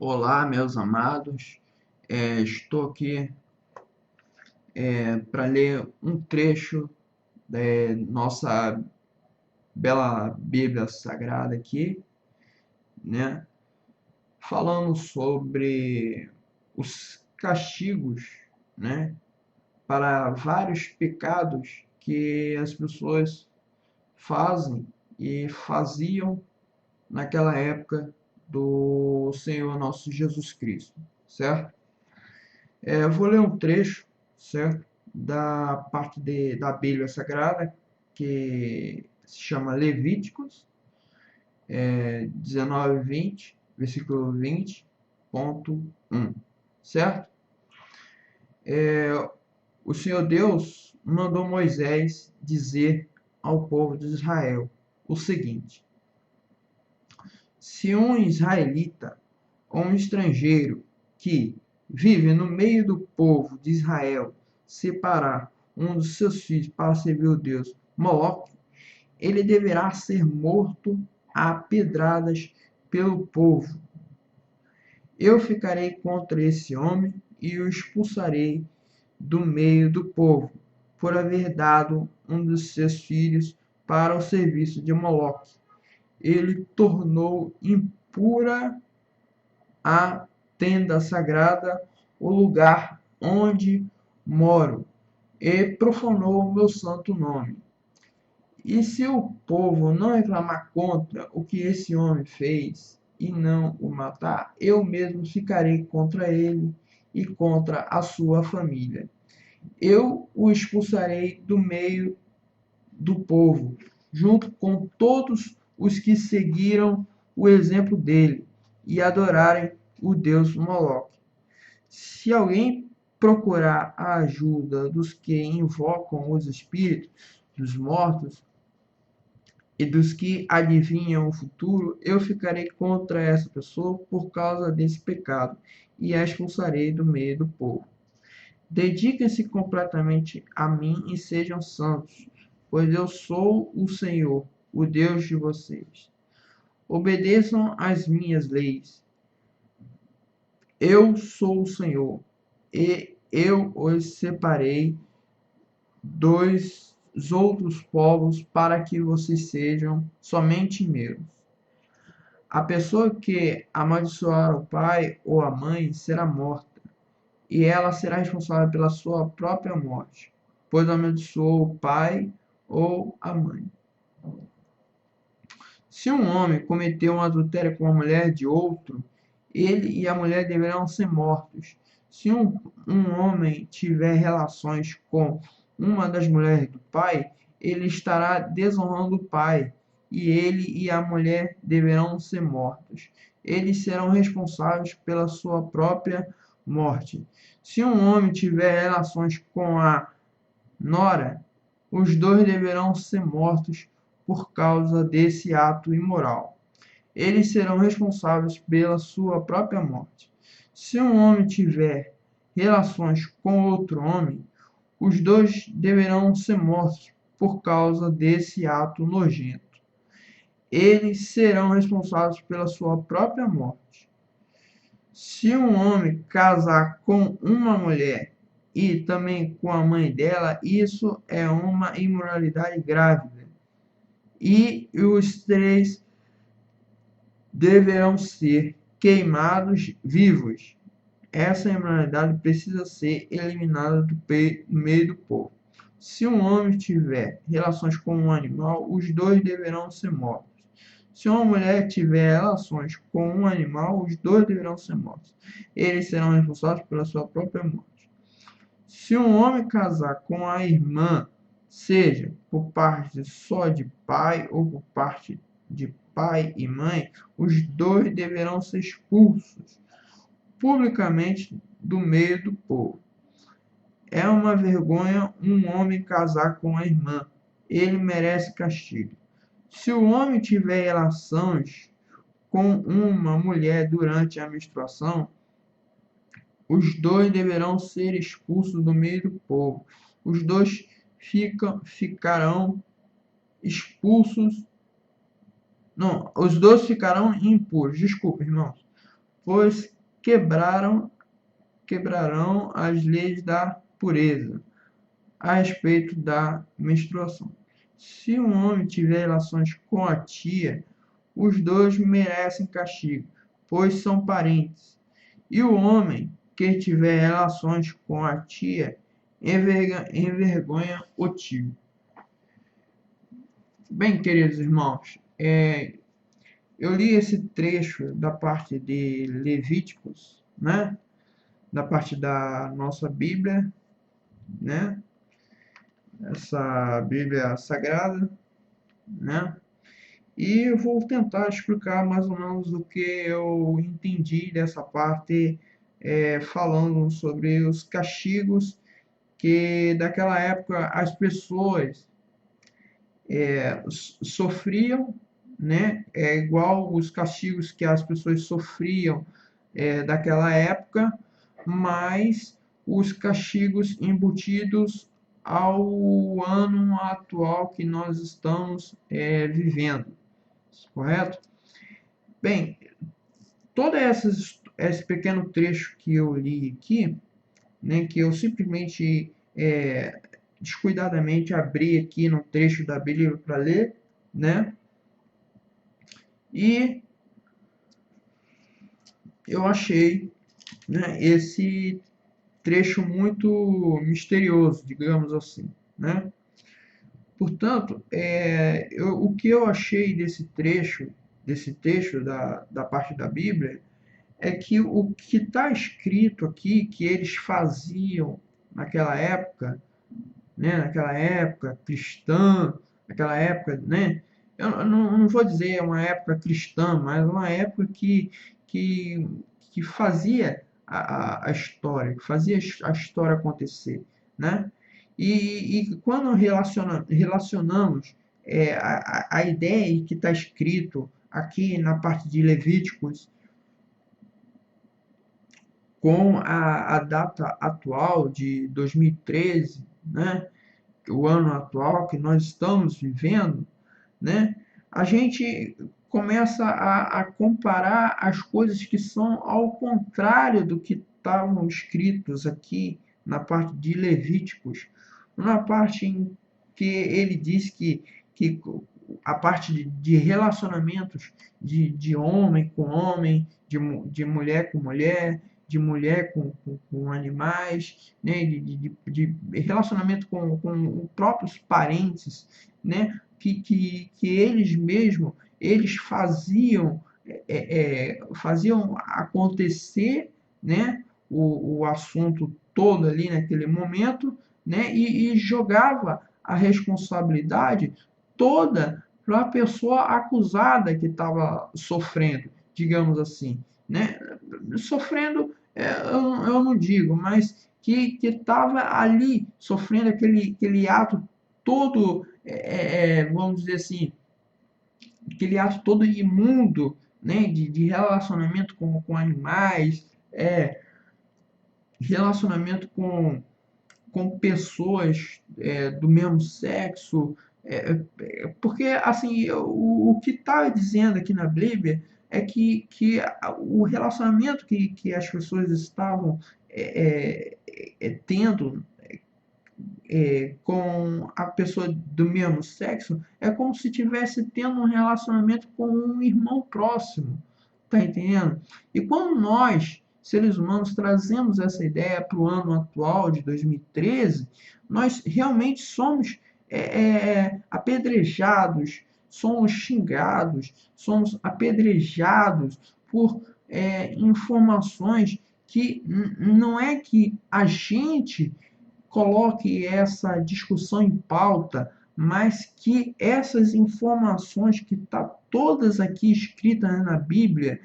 Olá, meus amados. Estou aqui para ler um trecho da nossa bela Bíblia Sagrada aqui, né? Falando sobre os castigos, né? Para vários pecados que as pessoas fazem e faziam naquela época do Senhor nosso Jesus Cristo, certo? Eu vou ler um trecho, certo? Da parte da Bíblia Sagrada, que se chama Levíticos, 19, 20, versículo 20.1, certo? O Senhor Deus mandou Moisés dizer ao povo de Israel o seguinte: se um israelita ou um estrangeiro que vive no meio do povo de Israel separar um dos seus filhos para servir o Deus Moloque, ele deverá ser morto a pedradas pelo povo. Eu ficarei contra esse homem e o expulsarei do meio do povo, por haver dado um dos seus filhos para o serviço de Moloque. Ele tornou impura a tenda sagrada, o lugar onde moro, e profanou o meu santo nome. E se o povo não reclamar contra o que esse homem fez e não o matar, eu mesmo ficarei contra ele e contra a sua família. Eu o expulsarei do meio do povo, junto com todos os que seguiram o exemplo dele e adorarem o deus Moloque. Se alguém procurar a ajuda dos que invocam os espíritos dos mortos e dos que adivinham o futuro, eu ficarei contra essa pessoa por causa desse pecado e a expulsarei do meio do povo. Dediquem-se completamente a mim e sejam santos, pois eu sou o Senhor, o Deus de vocês. Obedeçam às minhas leis. Eu sou o Senhor, e eu os separei dos outros povos para que vocês sejam somente meus. A pessoa que amaldiçoar o pai ou a mãe será morta, e ela será responsável pela sua própria morte, pois amaldiçoou o pai ou a mãe. Se um homem cometeu um adultério com a mulher de outro, ele e a mulher deverão ser mortos. Se um homem tiver relações com uma das mulheres do pai, ele estará desonrando o pai, e ele e a mulher deverão ser mortos. Eles serão responsáveis pela sua própria morte. Se um homem tiver relações com a nora, os dois deverão ser mortos por causa desse ato imoral. Eles serão responsáveis pela sua própria morte. Se um homem tiver relações com outro homem, os dois deverão ser mortos por causa desse ato nojento. Eles serão responsáveis pela sua própria morte. Se um homem casar com uma mulher e também com a mãe dela, isso é uma imoralidade grave. E os três deverão ser queimados vivos. Essa imoralidade precisa ser eliminada do meio do povo. Se um homem tiver relações com um animal, os dois deverão ser mortos. Se uma mulher tiver relações com um animal, os dois deverão ser mortos. Eles serão responsáveis pela sua própria morte. Se um homem casar com a irmã, seja por parte só de pai ou por parte de pai e mãe, os dois deverão ser expulsos publicamente do meio do povo. É uma vergonha um homem casar com a irmã. Ele merece castigo. Se o homem tiver relações com uma mulher durante a menstruação, os dois deverão ser expulsos do meio do povo. Os dois ficarão expulsos. Não, os dois ficarão impuros. Desculpa, irmãos. pois quebrarão as leis da pureza a respeito da menstruação. Se um homem tiver relações com a tia, os dois merecem castigo, pois são parentes. E o homem que tiver relações com a tia envergonha o tio. Bem, queridos irmãos, eu li esse trecho da parte de Levíticos, né? Da parte da nossa Bíblia, né? Essa Bíblia Sagrada, né? E eu vou tentar explicar mais ou menos o que eu entendi dessa parte, falando sobre os castigos que daquela época as pessoas sofriam, né? É igual os castigos que as pessoas sofriam daquela época, mas os castigos embutidos ao ano atual que nós estamos vivendo, correto? Bem, todo esse pequeno trecho que eu li aqui, né, que eu simplesmente descuidadamente abri aqui no trecho da Bíblia para ler, né? E eu achei, né, esse trecho muito misterioso, digamos assim, né? Portanto, o que eu achei desse texto da parte da Bíblia, é que o que está escrito aqui, que eles faziam naquela época, né, naquela época cristã, naquela época, né, eu não vou dizer uma época cristã, mas uma época que, que fazia a história, que fazia a história acontecer, né? E quando relacionamos a ideia que está escrito aqui na parte de Levíticos com a data atual de 2013, né, o ano atual que nós estamos vivendo, né, a gente começa a comparar as coisas que são ao contrário do que estavam escritos aqui na parte de Levíticos, na parte em que ele diz que a parte de relacionamentos de homem com homem, de mulher com mulher, de mulher com animais, né, de relacionamento com próprios parentes, né, que eles mesmos eles faziam acontecer, né, o assunto todo ali naquele momento, né, e jogava a responsabilidade toda para a pessoa acusada que estava sofrendo, digamos assim, né? Sofrendo, eu não digo, mas que estava ali sofrendo aquele ato todo, vamos dizer assim, aquele ato todo imundo, né, de relacionamento com animais, relacionamento com pessoas do mesmo sexo, porque assim o que está dizendo aqui na Bíblia é que o relacionamento que as pessoas estavam tendo com a pessoa do mesmo sexo é como se estivesse tendo um relacionamento com um irmão próximo, tá entendendo? E quando nós, seres humanos, trazemos essa ideia para o ano atual de 2013, nós realmente somos apedrejados, somos xingados, somos apedrejados por informações que não é que a gente coloque essa discussão em pauta, mas que essas informações que estão todas aqui escritas na Bíblia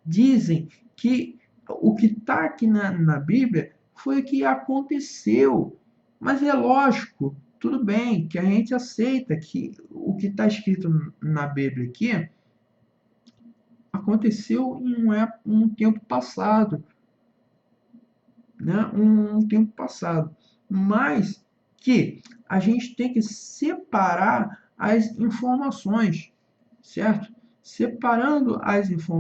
dizem que o que está aqui na Bíblia foi o que aconteceu. Mas é lógico, tudo bem, que a gente aceita que o que está escrito na Bíblia aqui aconteceu em um tempo passado, né? Um tempo passado. Mas que a gente tem que separar as informações, certo? Separando as informações